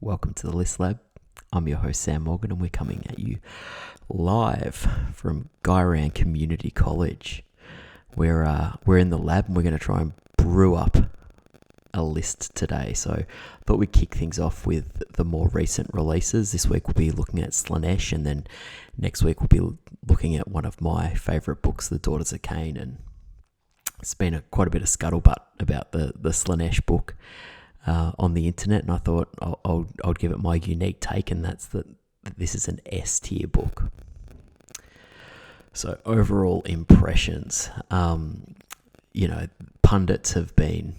Welcome to the List Lab. I'm your host Sam Morgan, and we're coming at you live from Guyran Community College. We're in the lab and we're going to try and brew up a list today. So I thought we'd kick things off with the more recent releases. This week we'll be looking at Slaanesh, and then next week we'll be looking at one of my favourite books, The Daughters of Cain. And it's been quite a bit of scuttlebutt about the Slaanesh book on the internet, and I thought I'll give it my unique take, and that's that this is an S tier book. So overall impressions, pundits have been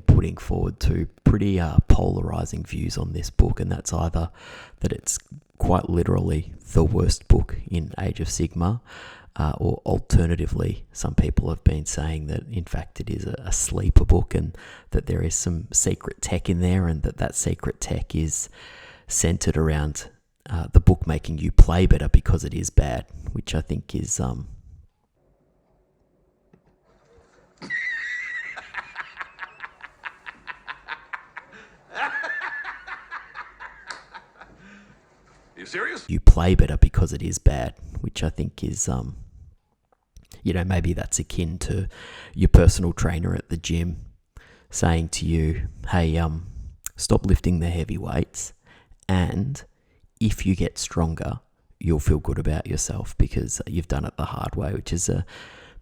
putting forward two pretty polarizing views on this book, and that's either that it's quite literally the worst book in Age of Sigmar, or alternatively, some people have been saying that in fact it is a sleeper book, and that there is some secret tech in there, and that secret tech is centered around the book making you play better because it is bad, which I think is You serious? You play better because it is bad, which I think is maybe that's akin to your personal trainer at the gym saying to you, hey, stop lifting the heavy weights, and if you get stronger, you'll feel good about yourself because you've done it the hard way, which is a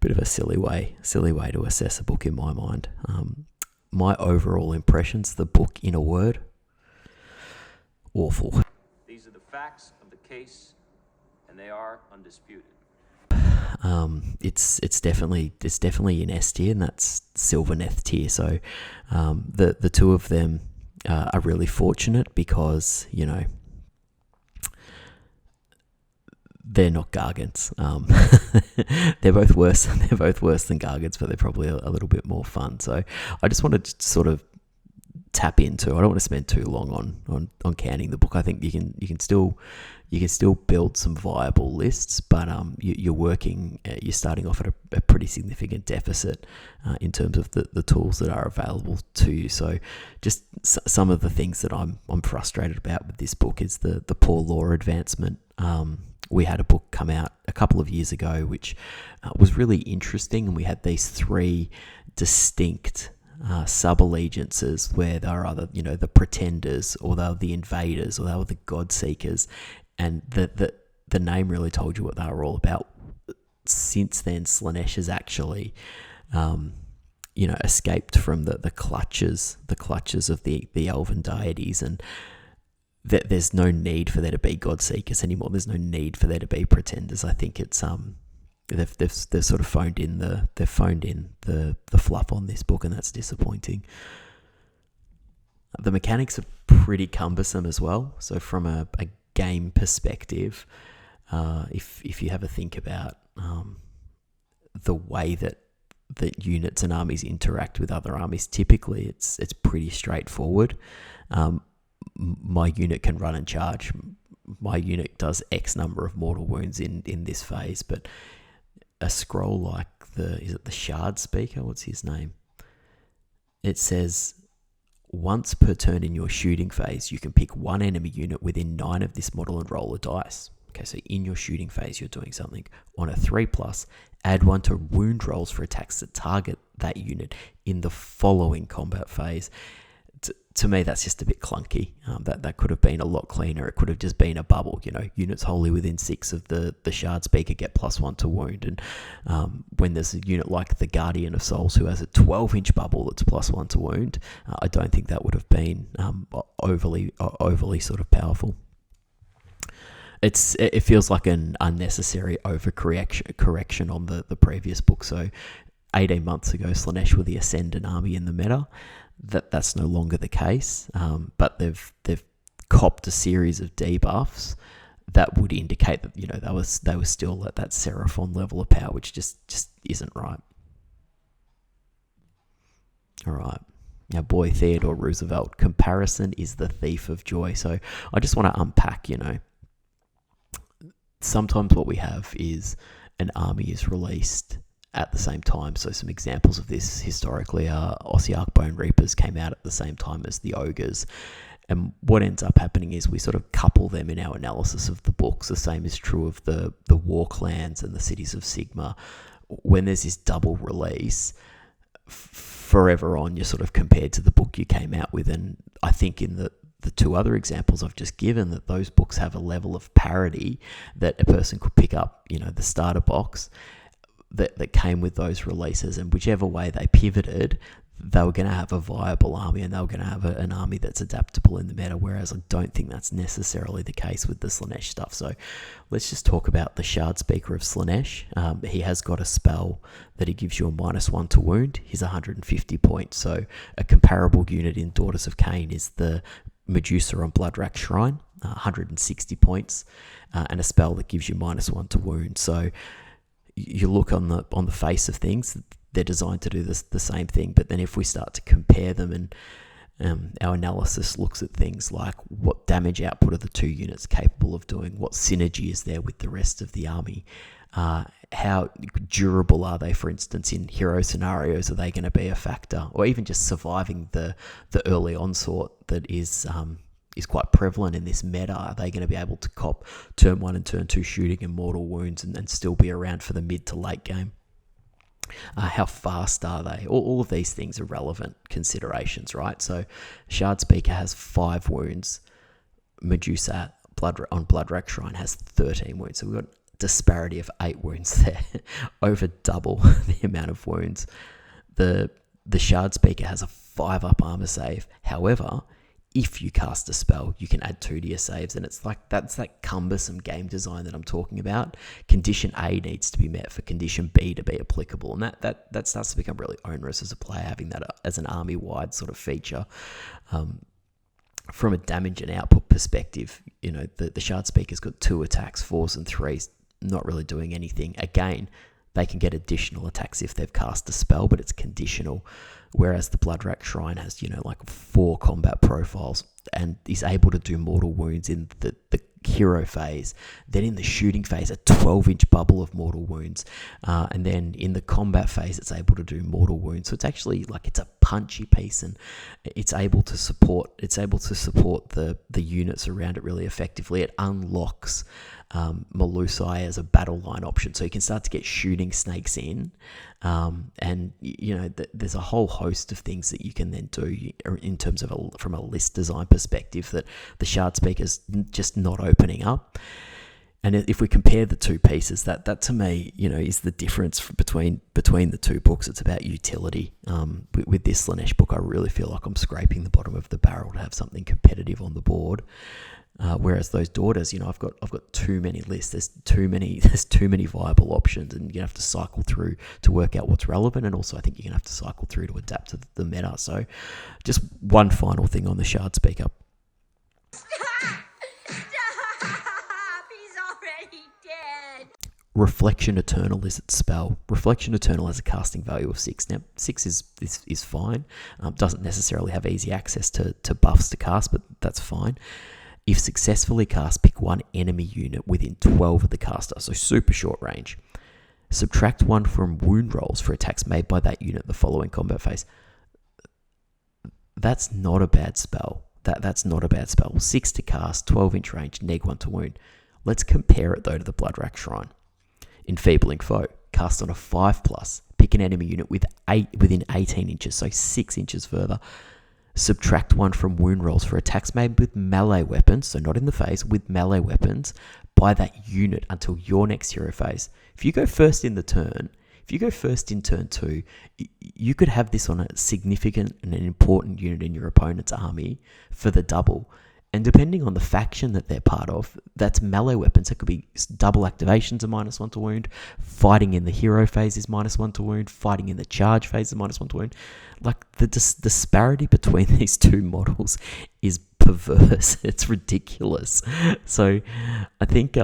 bit of a silly way to assess a book in my mind. My overall impressions, the book in a word, awful. These are the facts of the case, and they are undisputed. It's definitely an S tier, and that's Sylvaneth tier. So the two of them are really fortunate because they're not Gargants. They're both worse. They're both worse than Gargants, but they're probably a little bit more fun. So I just wanted to sort of tap into. I don't want to spend too long on canning the book. I think you can still build some viable lists, but you're starting off at a pretty significant deficit in terms of the tools that are available to you. So just some of the things that I'm frustrated about with this book is the poor lore advancement. We had a book come out a couple of years ago which was really interesting, and we had these three distinct sub-allegiances where they are either the pretenders, or they were the invaders, or they were the god seekers, and the name really told you what they were all about. Since then, Slaanesh has actually escaped from the clutches of the elven deities, and there's no need for there to be god seekers anymore. There's no need for there to be pretenders. I think it's they've sort of phoned in the fluff on this book, and that's disappointing. The mechanics are pretty cumbersome as well. So from a game perspective, if you have a think about the way that units and armies interact with other armies, typically it's pretty straightforward. My unit can run and charge. My unit does X number of mortal wounds in this phase, but a scroll like is it the Shard Speaker? What's his name? It says, once per turn in your shooting phase, you can pick one enemy unit within 9 of this model and roll a dice. Okay, so in your shooting phase, you're doing something. On a 3+, add 1 to wound rolls for attacks that target that unit in the following combat phase. To me, that's just a bit clunky. That could have been a lot cleaner. It could have just been a bubble. Units wholly within 6 of the Shard Speaker get +1 to wound. And when there's a unit like the Guardian of Souls who has a 12-inch bubble that's +1 to wound, I don't think that would have been overly sort of powerful. It feels like an unnecessary overcorrection on the previous book. So 18 months ago, Slaanesh were the Ascendant army in the meta. That's no longer the case, but they've copped a series of debuffs that would indicate that they were still at that Seraphon level of power, which just isn't right. All right, now boy Theodore Roosevelt, comparison is the thief of joy. So I just want to unpack. Sometimes what we have is an army is released at the same time. So some examples of this historically are Ossiarch Bone Reapers came out at the same time as the Ogres, And what ends up happening is we sort of couple them in our analysis of the books. The same is true of the war clans and the cities of Sigmar. When there's this double release, forever on, you're sort of compared to the book you came out with. And I think in the two other examples I've just given, that those books have a level of parity that a person could pick up, the starter box that came with those releases, and whichever way they pivoted, they were going to have a viable army, and they were going to have an army that's adaptable in the meta, whereas I don't think that's necessarily the case with the Slaanesh stuff. So let's just talk about the Shard Speaker of Slaanesh. He has got a spell that he gives you a -1 to wound. He's 150 points, so a comparable unit in Daughters of Cain is the Medusa on Bloodrack Shrine, 160 points, and a spell that gives you -1 to wound. So you look on the face of things, they're designed to do the same thing. But then if we start to compare them, and our analysis looks at things like what damage output are the two units capable of doing, what synergy is there with the rest of the army, how durable are they, for instance, in hero scenarios, are they going to be a factor, or even just surviving the early onslaught that is quite prevalent in this meta. Are they going to be able to cop turn 1 and turn 2 shooting and mortal wounds and still be around for the mid to late game? How fast are they? All of these things are relevant considerations, right? So Shard Speaker has 5 wounds. Medusa on Bloodrack Shrine has 13 wounds. So we've got disparity of 8 wounds there, over double the amount of wounds. The Shard Speaker has a 5-up armor save. However, if you cast a spell, you can add 2 to your saves, and that's that cumbersome game design that I'm talking about. Condition A needs to be met for condition B to be applicable, and that starts to become really onerous as a player, having that as an army-wide sort of feature. From a damage and output perspective, the Shard Speaker's got 2 attacks, 4s and 3s, not really doing anything. Again, they can get additional attacks if they've cast a spell, but it's conditional. Whereas the Bloodrack Shrine has, 4 combat profiles and is able to do mortal wounds in the hero phase. Then in the shooting phase, a 12-inch bubble of mortal wounds. And then in the combat phase, it's able to do mortal wounds. So it's actually it's a punchy piece, and it's able to support the units around it really effectively. It unlocks Melusai as a battle line option, so you can start to get shooting snakes in, and there's a whole host of things that you can then do in terms of from a list design perspective that the Shard Speaker's just not opening up. And if we compare the two pieces, that to me, is the difference between the two books. It's about utility. With this Slaanesh book, I really feel like I'm scraping the bottom of the barrel to have something competitive on the board. Whereas those Daughters, I've got too many lists. There's too many viable options, and you have to cycle through to work out what's relevant. And also, I think you're gonna have to cycle through to adapt to the meta. So, just one final thing on the Shard Speaker. Reflection Eternal is its spell. Reflection Eternal has a casting value of 6. Now, 6 is fine. Doesn't necessarily have easy access to buffs to cast, but that's fine. If successfully cast, pick one enemy unit within 12 of the caster, so super short range. Subtract 1 from wound rolls for attacks made by that unit the following combat phase. That's not a bad spell. That's not a bad spell. 6 to cast, 12-inch range, -1 to wound. Let's compare it, though, to the Bloodrack Shrine. Enfeebling Foe, cast on a 5+, pick an enemy unit within 18 inches, so 6 inches further. Subtract 1 from wound rolls for attacks made with melee weapons, so not in the face, with melee weapons, by that unit until your next hero phase. If you go first in turn 2, you could have this on a significant and an important unit in your opponent's army for the double. And depending on the faction that they're part of, that's melee weapons. It could be double activations of -1 to wound, fighting in the hero phase is -1 to wound, fighting in the charge phase is -1 to wound. The disparity between these two models is perverse. It's ridiculous. So I think,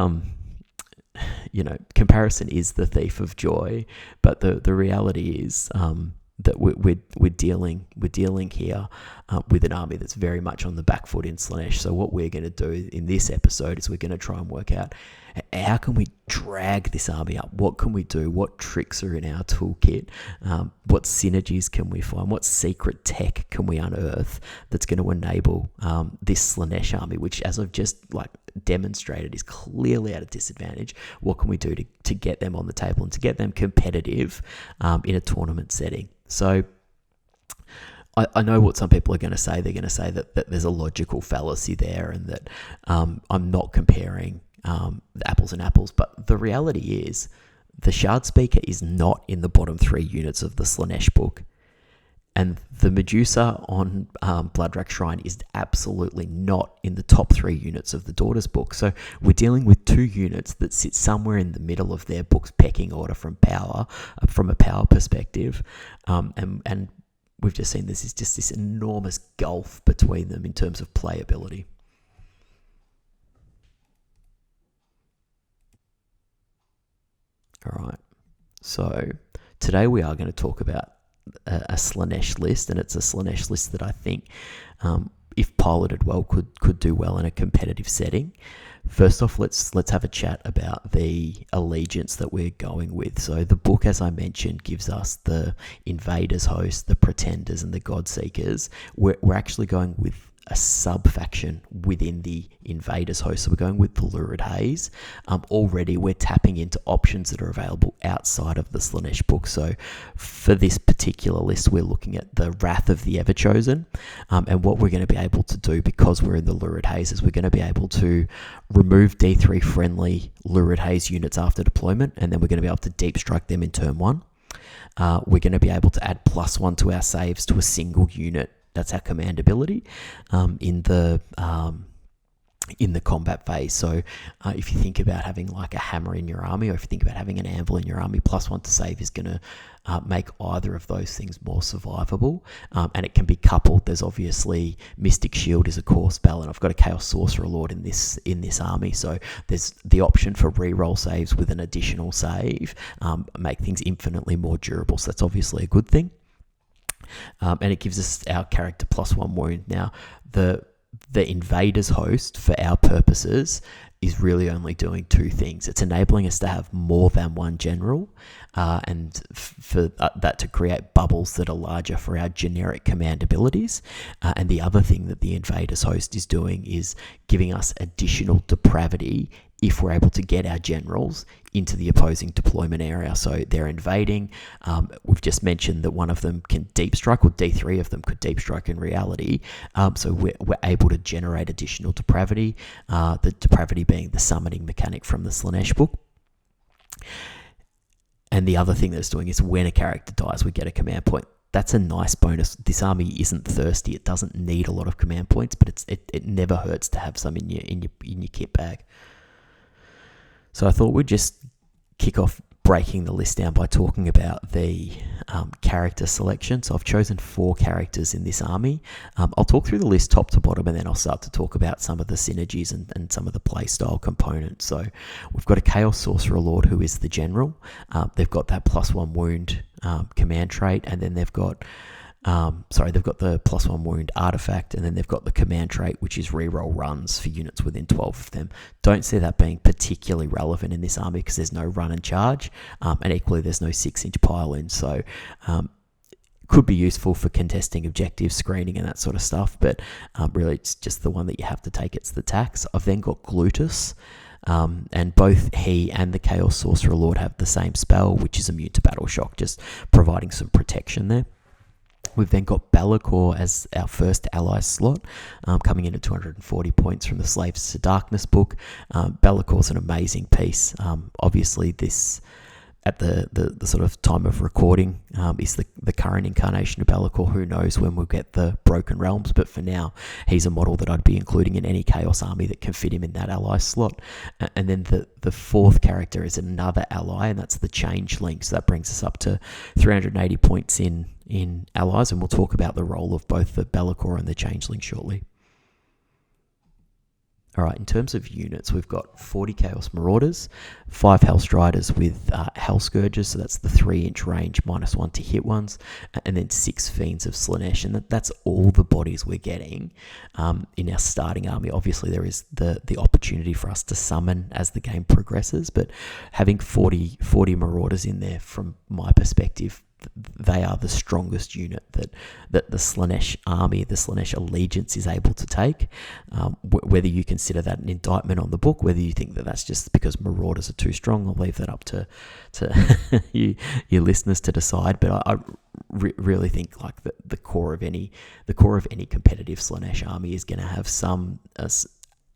comparison is the thief of joy, but the reality is that we're dealing here with an army that's very much on the back foot in Slaanesh. So what we're going to do in this episode is we're going to try and work out how can we drag this army up? What can we do? What tricks are in our toolkit? What synergies can we find? What secret tech can we unearth that's going to enable this Slaanesh army, which, as I've just demonstrated, is clearly at a disadvantage? What can we do to get them on the table and to get them competitive in a tournament setting? So I know what some people are going to say. They're going to say that there's a logical fallacy there, and that I'm not comparing apples and apples. But the reality is, the Shard Speaker is not in the bottom 3 units of the Slaanesh book, and the Medusa on Bloodrack Shrine is absolutely not in the top 3 units of the Daughters book. So we're dealing with 2 units that sit somewhere in the middle of their book's pecking order from a power perspective, and we've just seen this is just this enormous gulf between them in terms of playability. All right, so today we are going to talk about a Slaanesh list, and it's a Slaanesh list that I think, if piloted well, could do well in a competitive setting. First off, let's have a chat about the allegiance that we're going with. So the book, as I mentioned, gives us the Invaders host, the Pretenders, and the Godseekers. We're actually going with a sub-faction within the Invaders host. So we're going with the Lurid Haze. Already we're tapping into options that are available outside of the Slaanesh book. So for this particular list, we're looking at the Wrath of the Everchosen. And what we're going to be able to do, because we're in the Lurid Haze, is we're going to be able to remove D3 friendly Lurid Haze units after deployment, and then we're going to be able to deep strike them in turn 1. We're going to be able to add +1 to our saves to a single unit. That's our command ability in the combat phase. So if you think about having like a hammer in your army, or if you think about having an anvil in your army, +1 to save is going to make either of those things more survivable, and it can be coupled. There's obviously Mystic Shield is a core spell, and I've got a Chaos Sorcerer Lord in this army, so there's the option for reroll saves with an additional save, make things infinitely more durable. So that's obviously a good thing. And it gives us our character +1 wound. Now, the Invaders host, for our purposes, is really only doing 2 things. It's enabling us to have more than 1 general, and for that to create bubbles that are larger for our generic command abilities. And the other thing that the Invaders host is doing is giving us additional depravity if we're able to get our generals into the opposing deployment area. So they're invading. We've just mentioned that one of them can deep strike, or D3 of them could deep strike in reality. So we're able to generate additional depravity, the depravity being the summoning mechanic from the Slaanesh book. And the other thing that it's doing is when a character dies, we get a command point. That's a nice bonus. This army isn't thirsty. It doesn't need a lot of command points, but it never hurts to have some in your kit bag. So I thought we'd just kick off breaking the list down by talking about the character selection. So I've chosen 4 characters in this army. I'll talk through the list top to bottom, and then I'll start to talk about some of the synergies and some of the playstyle components. So we've got a Chaos Sorcerer Lord, who is the general. They've got that +1 wound command trait, and then they've got they've got the +1 wound artifact, and then they've got the command trait, which is reroll runs for units within 12 of them. Don't see that being particularly relevant in this army because there's no run and charge, and equally there's no 6-inch pile-in. So could be useful for contesting objectives, screening, and that sort of stuff, but really it's just the one that you have to take. It's the tax. I've then got Glutus. And both he and the Chaos Sorcerer Lord have the same spell, which is immune to battle shock, just providing some protection there. We've then got Be'lakor as our first ally slot, coming in at 240 points from the Slaves to Darkness book. Be'lakor's an amazing piece. Obviously, this, at the sort of time of recording, is the current incarnation of Be'lakor. Who knows when we'll get the Broken Realms, but for now, he's a model that I'd be including in any Chaos army that can fit him in that ally slot. And then the 4th character is another ally, and that's the Changeling. So that brings us up to 380 points in allies, and we'll talk about the role of both the Be'lakor and the Changeling shortly. All right, in terms of units, we've got 40 Chaos Marauders, 5 Hellstriders with Hell Scourges, so that's the 3-inch range, -1 to hit ones, and then 6 Fiends of Slaanesh, and that's all the bodies we're getting in our starting army. Obviously, there is the opportunity for us to summon as the game progresses, but having 40 Marauders in there, from my perspective, they are the strongest unit that the Slaanesh army, the Slaanesh allegiance is able to take. Whether you consider that an indictment on the book, whether you think that that's just because Marauders are too strong, I'll leave that up to your listeners to decide. But I really think like the core of any competitive Slaanesh army is going to have some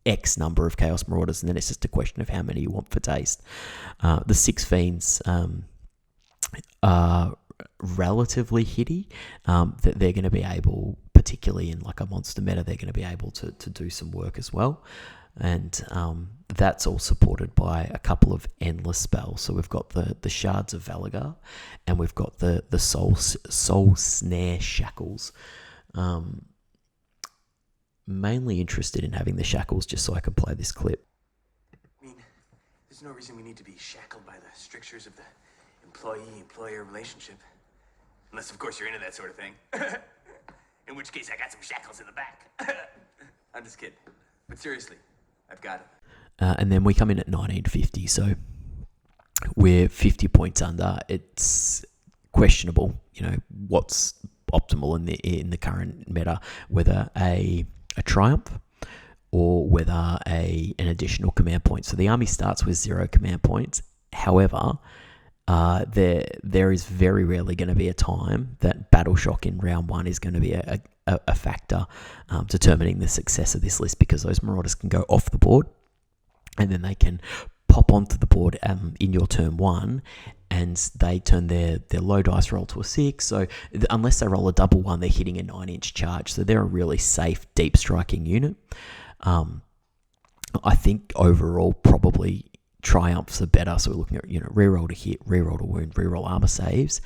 X number of Chaos Marauders, and then it's just a question of how many you want for taste. The 6 Fiends are relatively hitty, that they're going to be able, particularly in like a monster meta, they're going to be able to do some work as well. And that's all supported by a couple of endless spells. So we've got the Shards of Valagar, and we've got the Soul Snare Shackles. Mainly interested in having the Shackles just so I can play this clip. I mean, there's no reason we need to be shackled by the strictures of the employee-employer relationship. Unless, of course, you're into that sort of thing. In which case, I got some shackles in the back. I'm just kidding. But seriously, I've got it. And then we come in at 1950, so we're 50 points under. It's questionable, what's optimal in the current meta, whether a triumph or whether an additional command point. So the army starts with 0 command points. However, there is very rarely going to be a time that Battle Shock in round 1 is going to be a factor determining the success of this list, because those Marauders can go off the board and then they can pop onto the board in your turn 1, and they turn their low dice roll to a 6. So unless they roll a double 1, they're hitting a 9-inch charge. So they're a really safe, deep striking unit. I think overall probably triumphs are better. So we're looking at reroll to hit, reroll to wound, reroll armor saves.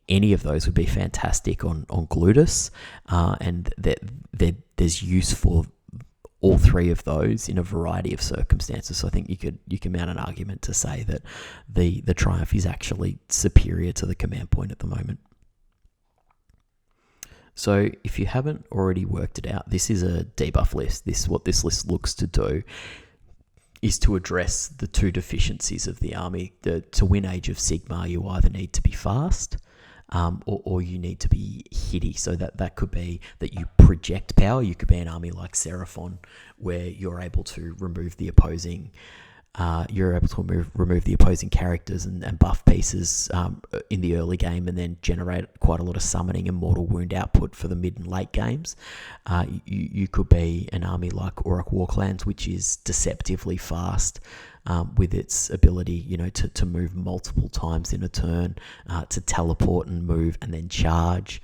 Any of those would be fantastic on Glutus, and there's use for all 3 of those in a variety of circumstances. So I think you can mount an argument to say that the triumph is actually superior to the command point at the moment. So if you haven't already worked it out, this is a debuff list. What this list looks to do is to address the 2 deficiencies of the army. To win Age of Sigmar, you either need to be fast, or you need to be hitty. So that could be that you project power. You could be an army like Seraphon, where you're able to remove the opposing characters and buff pieces in the early game, and then generate quite a lot of summoning and mortal wound output for the mid and late games. You could be an army like Orruk Warclans, which is deceptively fast, with its ability, to move multiple times in a turn, to teleport and move and then charge.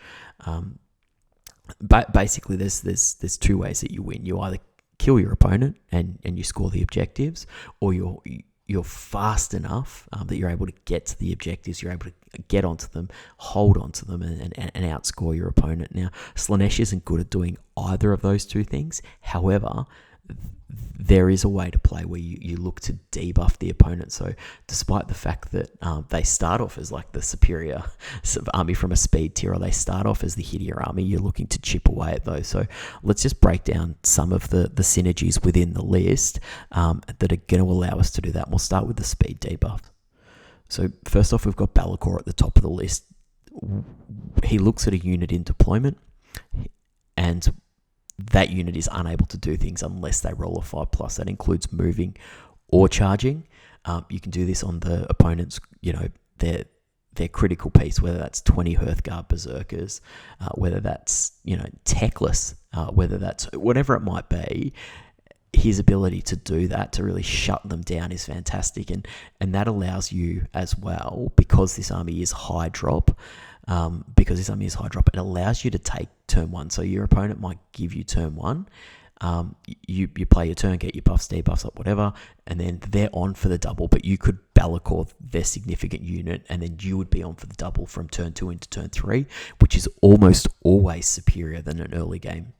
But basically, there's 2 ways that you win. You either kill your opponent and you score the objectives, or you're fast enough that you're able to get to the objectives, you're able to get onto them, hold onto them, and outscore your opponent. Now, Slaanesh isn't good at doing either of those 2 things. However, there is a way to play where you look to debuff the opponent. So despite the fact that they start off as like the superior army from a speed tier, or they start off as the hittier army, you're looking to chip away at those. So let's just break down some of the synergies within the list that are going to allow us to do that. And we'll start with the speed debuff. So first off, we've got Balakor at the top of the list. He looks at a unit in deployment, and that unit is unable to do things unless they roll a 5+. That includes moving or charging. You can do this on the opponent's, their critical piece, whether that's 20 Hearthguard Berserkers, whether that's, Techless, whether that's whatever it might be. His ability to do that, to really shut them down, is fantastic. And that allows you as well, because this army is high drop, it allows you to take turn 1. So your opponent might give you turn 1, you play your turn, get your buffs, debuffs up, whatever, and then they're on for the double, but you could Be'lakor their significant unit, and then you would be on for the double from turn 2 into turn 3, which is almost always superior than an early game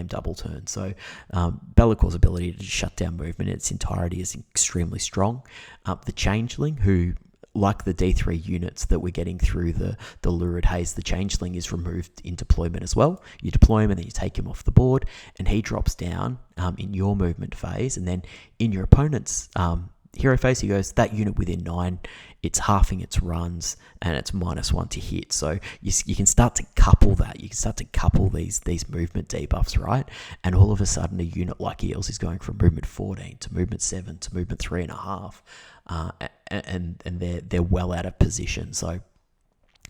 double turn. So Be'lakor's ability to shut down movement in its entirety is extremely strong. The Changeling, who, like the D3 units that we're getting through the Lurid Haze, the Changeling is removed in deployment as well. You deploy him and then you take him off the board, and he drops down in your movement phase, and then in your opponent's hero phase, he goes, that unit within 9, it's halving its runs, and it's -1 to hit. So you can start to couple that. You can start to couple these movement debuffs, right? And all of a sudden, a unit like Eels is going from movement 14 to movement 7 to movement 3.5. And they're well out of position. So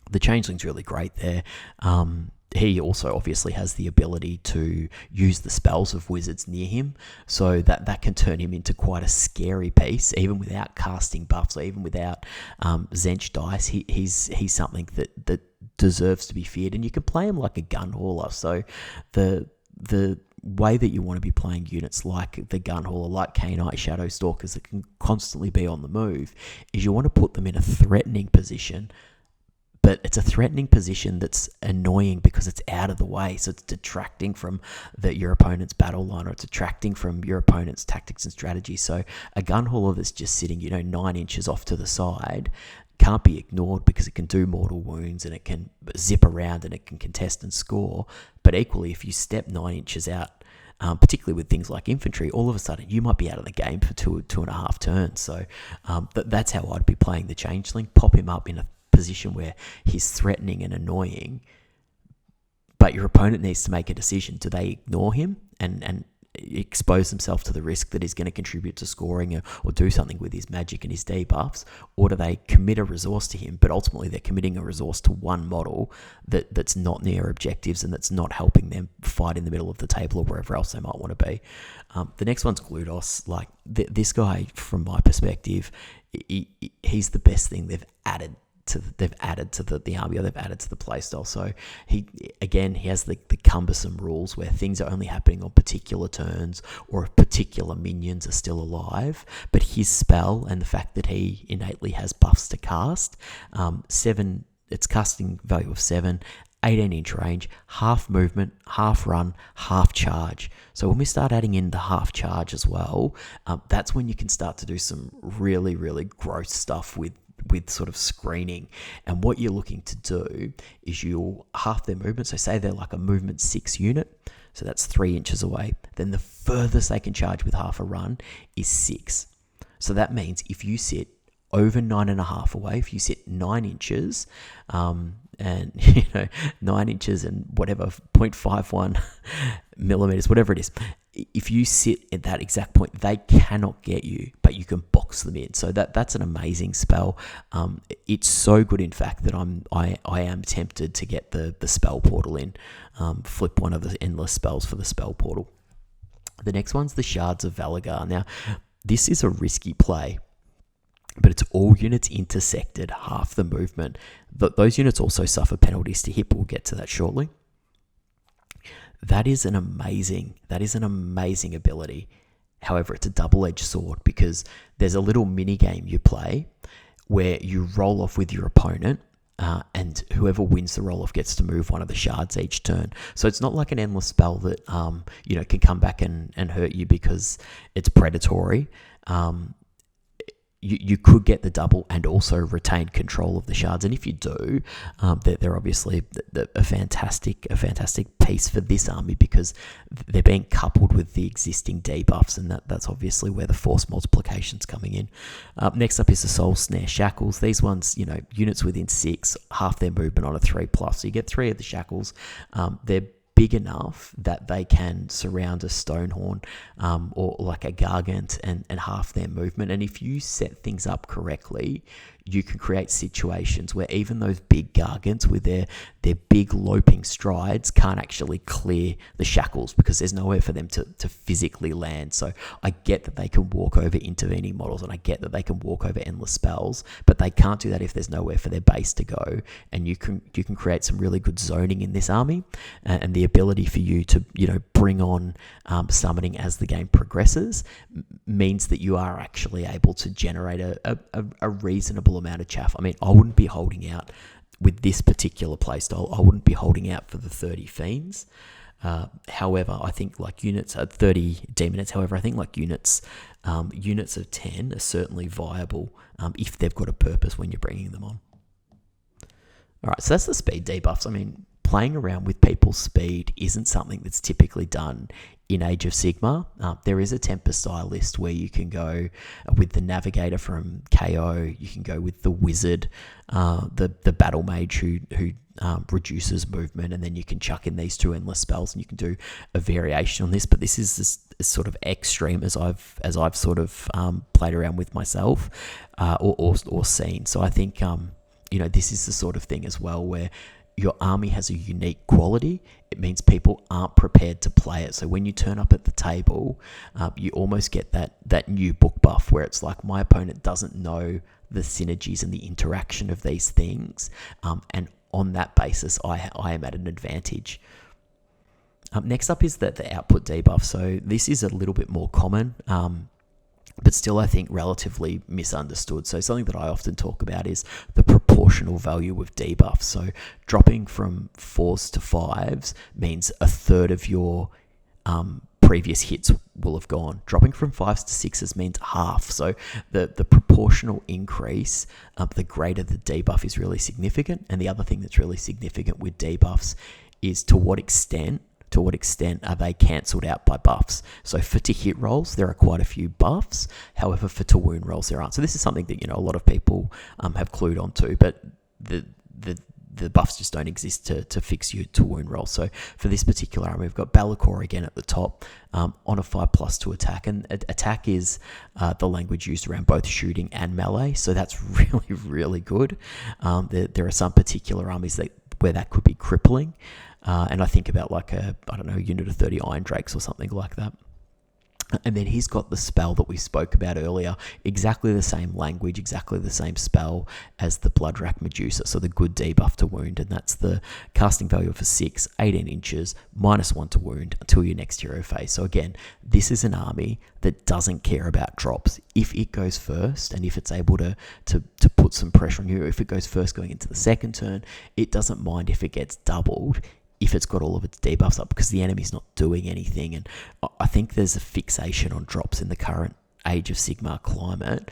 the Changeling's really great there. He also obviously has the ability to use the spells of wizards near him, so that can turn him into quite a scary piece, even without casting buffs, or even without Zench dice. He's something that deserves to be feared, and you can play him like a gun hauler. So the way that you want to be playing units like the gun hauler, like Khainite Shadow Stalkers that can constantly be on the move, is you want to put them in a threatening position, but it's a threatening position that's annoying because it's out of the way. So it's detracting from your opponent's battle line, or it's detracting from your opponent's tactics and strategy. So a gun hauler that's just sitting, 9 inches off to the side can't be ignored because it can do mortal wounds and it can zip around and it can contest and score. But equally, if you step 9 inches out, particularly with things like infantry, all of a sudden you might be out of the game for 2.5 turns. So that's how I'd be playing the Changeling. Pop him up in a position where he's threatening and annoying, but your opponent needs to make a decision. Do they ignore him and expose himself to the risk that he's going to contribute to scoring or do something with his magic and his debuffs, or do they commit a resource to him, but ultimately they're committing a resource to one model that's not near objectives and that's not helping them fight in the middle of the table or wherever else they might want to be. The next one's Gludos. Like this guy, from my perspective, he's the best thing they've added to the army, or they've added to the playstyle. So he has the cumbersome rules where things are only happening on particular turns, or if particular minions are still alive. But his spell and the fact that he innately has buffs to cast, 7, it's casting value of 7, 18-inch range, half movement, half run, half charge. So when we start adding in the half charge as well, that's when you can start to do some really, really gross stuff with sort of screening. And what you're looking to do is you'll half their movement. So say they're like a movement 6 unit, so that's 3 inches away. Then the furthest they can charge with half a run is 6. So that means if you sit over 9.5 away, if you sit 9 inches, and 9 inches and whatever, 0.51 millimeters, whatever it is, if you sit at that exact point, they cannot get you, but you can box them in. So that's an amazing spell. It's so good, in fact, that I am tempted to get the spell portal in. Flip one of the endless spells for the spell portal. The next one's the Shards of Valagar. Now, this is a risky play, but it's all units intersected, half the movement. Those units also suffer penalties to hit, but we'll get to that shortly. That is an amazing ability. However, it's a double-edged sword, because there's a little mini game you play where you roll off with your opponent, and whoever wins the roll-off gets to move one of the shards each turn. So it's not like an endless spell that can come back and hurt you because it's predatory. You could get the double and also retain control of the shards, and if you do, they're obviously a fantastic piece for this army, because they're being coupled with the existing debuffs, and that's obviously where the force multiplication's coming in. Next up is the Soul Snare Shackles. These ones, units within 6, half their movement on a 3+. So you get 3 of the shackles. They're big enough that they can surround a Stonehorn or like a Gargant and half their movement. And if you set things up correctly, you can create situations where even those big gargants with their big loping strides can't actually clear the shackles because there's nowhere for them to physically land. So I get that they can walk over intervening models, and I get that they can walk over endless spells, but they can't do that if there's nowhere for their base to go. And you can create some really good zoning in this army, and the ability for you to bring on summoning as the game progresses means that you are actually able to generate a reasonable amount of chaff. I mean, I wouldn't be holding out with this particular playstyle. I wouldn't be holding out for the 30 fiends. However, I think like units at 30 demonists. However, I think like units of 10 are certainly viable if they've got a purpose when you're bringing them on. All right, so that's the speed debuffs. I mean, playing around with people's speed isn't something that's typically done in Age of Sigmar. There is a Tempest style list where you can go with the Navigator from KO, you can go with the Wizard, the Battle Mage who reduces movement, and then you can chuck in these two endless spells and you can do a variation on this. But this is as sort of extreme as I've sort of played around with myself or seen. So I think this is the sort of thing as well where your army has a unique quality. It means people aren't prepared to play it. So when you turn up at the table, you almost get that new book buff where it's like, my opponent doesn't know the synergies and the interaction of these things. And on that basis, I am at an advantage. Next up is the output debuff. So this is a little bit more common, but still I think relatively misunderstood. So something that I often talk about is the proportional value of debuffs. So dropping from 4s to 5s means a third of your previous hits will have gone. Dropping from 5s to 6s means half. So the proportional increase, the greater the debuff is really significant. And the other thing that's really significant with debuffs is to what extent are they cancelled out by buffs. So for to hit rolls, there are quite a few buffs. However, for to wound rolls, there aren't. So this is something that a lot of people have clued onto, but the buffs just don't exist to fix you to wound roll. So for this particular army, we've got Balakor again at the top on a 5+ to attack, and attack is the language used around both shooting and melee. So that's really, really good. There are some particular armies where that could be crippling. And I think about like a unit of 30 Iron Drakes or something like that. And then he's got the spell that we spoke about earlier, exactly the same language, exactly the same spell as the Bloodrack Medusa, so the good debuff to wound, and that's the casting value of a 6, 18 inches, -1 to wound until your next hero phase. So again, this is an army that doesn't care about drops. If it goes first, and if it's able to put some pressure on you, if it goes first going into the second turn, it doesn't mind if it gets doubled if it's got all of its debuffs up, because the enemy's not doing anything. And I think there's a fixation on drops in the current Age of Sigmar climate,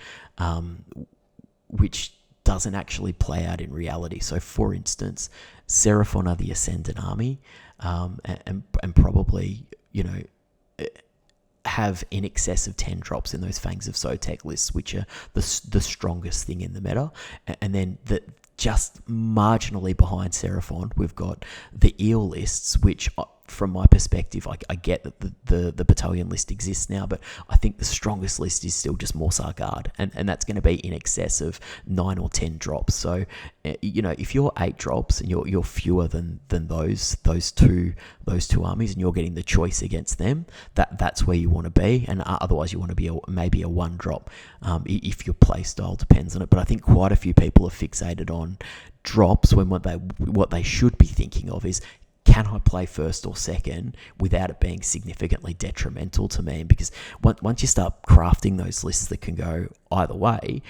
which doesn't actually play out in reality. So for instance, Seraphon are the Ascendant army, and probably, have in excess of 10 drops in those Fangs of Sotek lists, which are the strongest thing in the meta. And then just marginally behind Seraphon, we've got the Eel lists, which from my perspective, I get that the battalion list exists now, but I think the strongest list is still just Morsar Guard, and that's going to be in excess of 9 or 10 drops. So, if you're 8 drops and you're fewer than those two armies, and you're getting the choice against them, that's where you want to be. And otherwise, you want to be maybe a 1 drop if your play style depends on it. But I think quite a few people are fixated on drops when what they should be thinking of is, can I play first or second without it being significantly detrimental to me? Because once you start crafting those lists that can go either way,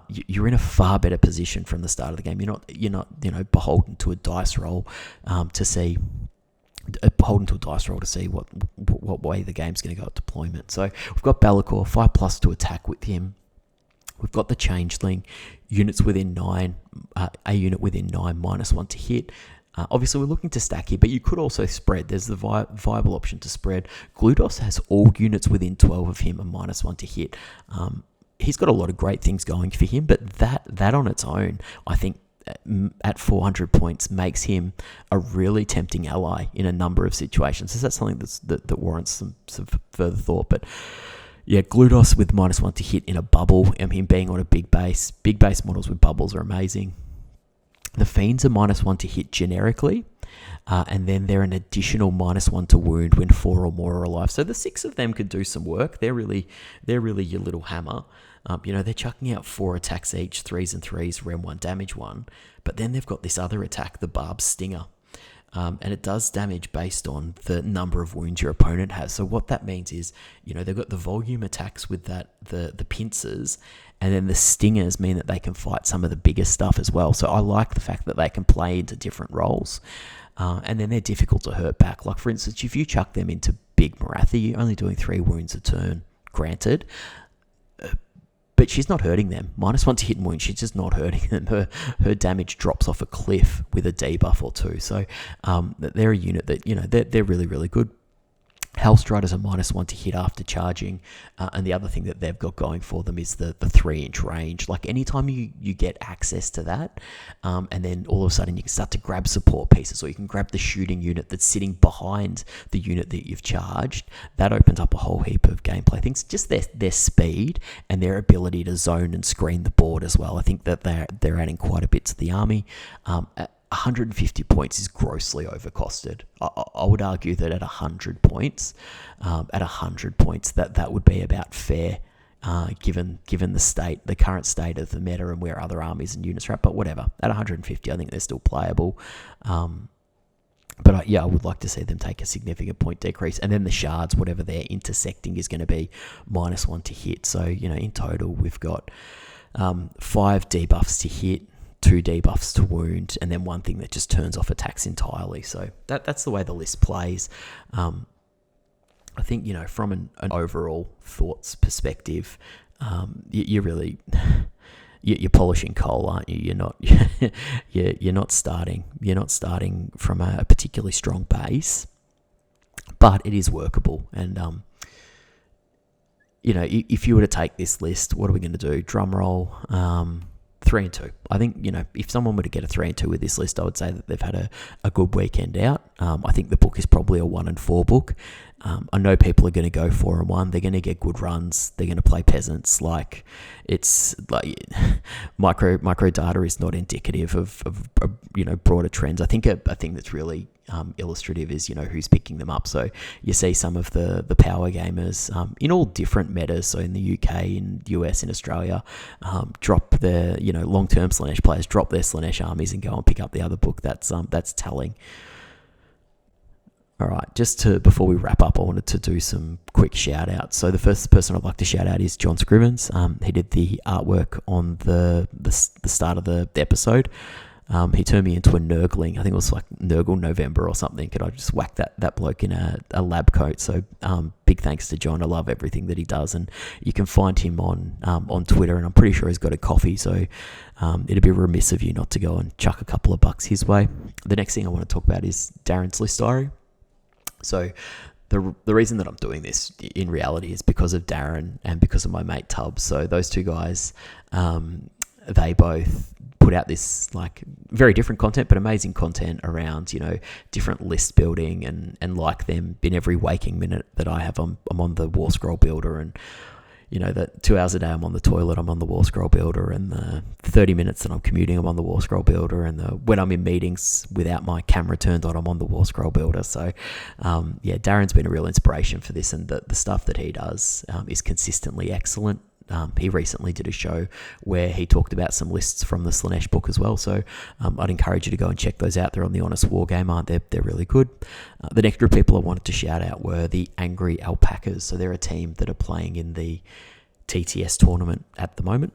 you're in a far better position from the start of the game. You're not beholden to a dice roll to see what way the game's going to go at deployment. So we've got Balakor 5+ to attack with him. We've got the Changeling, units within 9, a unit within 9 -1 to hit. Obviously, we're looking to stack here, but you could also spread. There's the viable option to spread. Gludos has all units within 12 of him, a -1 to hit. He's got a lot of great things going for him, but that on its own, I think, at 400 points, makes him a really tempting ally in a number of situations. So that's something that warrants some further thought. But Yeah, Gludos with -1 to hit in a bubble, and him being on a big base. Big base models with bubbles are amazing. The Fiends are -1 to hit generically, and then they're an additional -1 to wound when 4 or more are alive. So the 6 of them could do some work. They're really your little hammer. They're chucking out 4 attacks each, 3s and 3s, rem 1, damage 1. But then they've got this other attack, the Barb Stinger. And it does damage based on the number of wounds your opponent has. So what that means is, they've got the volume attacks with that the pincers, and then the stingers mean that they can fight some of the bigger stuff as well. So I like the fact that they can play into different roles. And then they're difficult to hurt back. Like, for instance, if you chuck them into Big Maratha, you're only doing 3 wounds a turn, granted. But she's not hurting them. -1 to hit and wound, she's just not hurting them. Her damage drops off a cliff with a debuff or 2. So they're a unit that, they're really, really good. Hellstriders are -1 to hit after charging, and the other thing that they've got going for them is the 3-inch range. Like, anytime you get access to that, and then all of a sudden you can start to grab support pieces, or you can grab the shooting unit that's sitting behind the unit that you've charged, that opens up a whole heap of gameplay things. Just their speed and their ability to zone and screen the board as well. I think that they're adding quite a bit to the army. 150 points is grossly overcosted. I would argue that at 100 points, that would be about fair, given the current state of the meta and where other armies and units are at. But whatever, at 150, I think they're still playable. But I would like to see them take a significant point decrease. And then the shards, whatever they're intersecting, is going to be -1 to hit. So, in total, we've got 5 debuffs to hit, 2 debuffs to wound, and then 1 thing that just turns off attacks entirely. So that's the way the list plays. I think, from an overall thoughts perspective, you're really... You're polishing coal, aren't you? You're not. You're not starting. You're not starting from a particularly strong base, but it is workable. And if you were to take this list, what are we going to do? Drum roll. 3 and 2. I think, if someone were to get a 3 and 2 with this list, I would say that they've had a good weekend out. I think the book is probably a 1 and 4 book. I know people are going to go 4 and 1. They're going to get good runs. They're going to play peasants. Like, it's like micro data is not indicative of broader trends. I think a thing that's really illustrative is who's picking them up. So you see some of the power gamers in all different metas. So in the UK, in US, in Australia, drop their long-term Slaanesh players drop their Slaanesh armies and go and pick up the other book. That's telling. All right, before we wrap up, I wanted to do some quick shout outs. So the first person I'd like to shout out is John Scrivens. He did the artwork on the start of the episode. He turned me into a Nurgling. I think it was like Nurgle November or something. And I just whacked that bloke in a lab coat. So big thanks to John. I love everything that he does. And you can find him on Twitter, and I'm pretty sure he's got a coffee. So it'd be remiss of you not to go and chuck a couple of bucks his way. The next thing I want to talk about is Darren's List Diary. So the reason that I'm doing this in reality is because of Darren and because of my mate Tubbs. So those two guys, they both put out this like very different content, but amazing content around, different list building and like them in every waking minute that I have, I'm on the War Scroll Builder, and that 2 hours a day I'm on the toilet, I'm on the War Scroll Builder, and the 30 minutes that I'm commuting, I'm on the War Scroll Builder, and when I'm in meetings without my camera turned on, I'm on the War Scroll Builder. So, Darren's been a real inspiration for this, and the stuff that he does is consistently excellent. He recently did a show where he talked about some lists from the Slaanesh book as well, so I'd encourage you to go and check those out. They're on the Honest Wargamer. They're really good. The next group of people I wanted to shout out were the Angry Alpacas. So they're a team that are playing in the TTS tournament at the moment.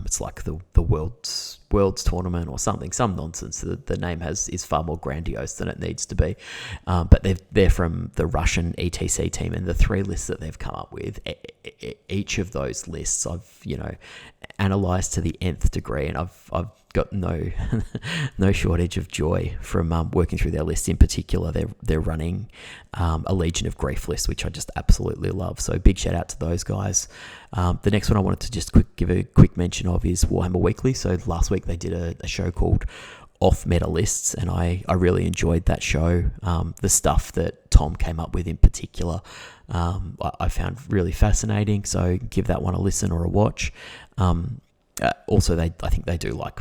It's like the world's tournament or something, some nonsense. The name is far more grandiose than it needs to be. But they're from the Russian ETC team, and the 3 lists that they've come up with, each of those lists I've analysed to the nth degree, and I've got no shortage of joy from working through their lists. In particular, they're running a Legion of Grief list, which I just absolutely love. So big shout out to those guys. The next one I wanted to just give a quick mention of is Warhammer Weekly. So last week they did a show called Off Meta Lists, and I really enjoyed that show. The stuff that Tom came up with in particular I found really fascinating. So give that one a listen or a watch. Also, I think they do like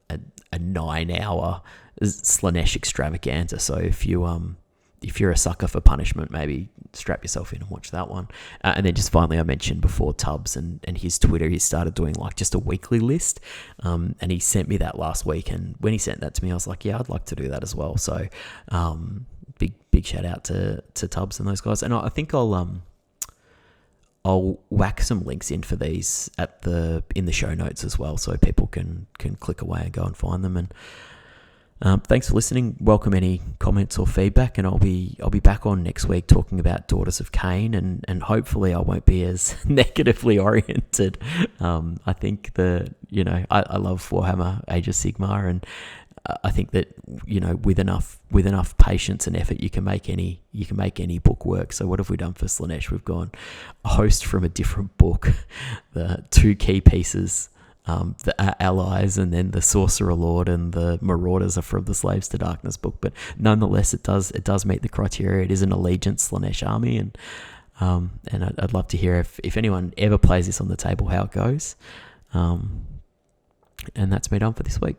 a 9-hour Slaanesh extravaganza. So if you're a sucker for punishment, maybe strap yourself in and watch that one. And then just finally, I mentioned before Tubbs and his Twitter, he started doing like just a weekly list. And he sent me that last week. And when he sent that to me, I was like, yeah, I'd like to do that as well. So big shout out to Tubbs and those guys. And I think I'll whack some links in for these in the show notes as well, so people can click away and go and find them. And thanks for listening. Welcome any comments or feedback, and I'll be back on next week talking about Daughters of Cain, and hopefully I won't be as negatively oriented. I think I love Warhammer Age of Sigmar, and I think that with enough patience and effort you can make any book work. So what have we done for Slaanesh? We've gone a host from a different book, the 2 key pieces, the allies, and then the Sorcerer Lord and the Marauders are from the Slaves to Darkness book. But nonetheless, it does meet the criteria. It is an allegiance Slaanesh army, and I'd love to hear if anyone ever plays this on the table how it goes. And that's me done for this week.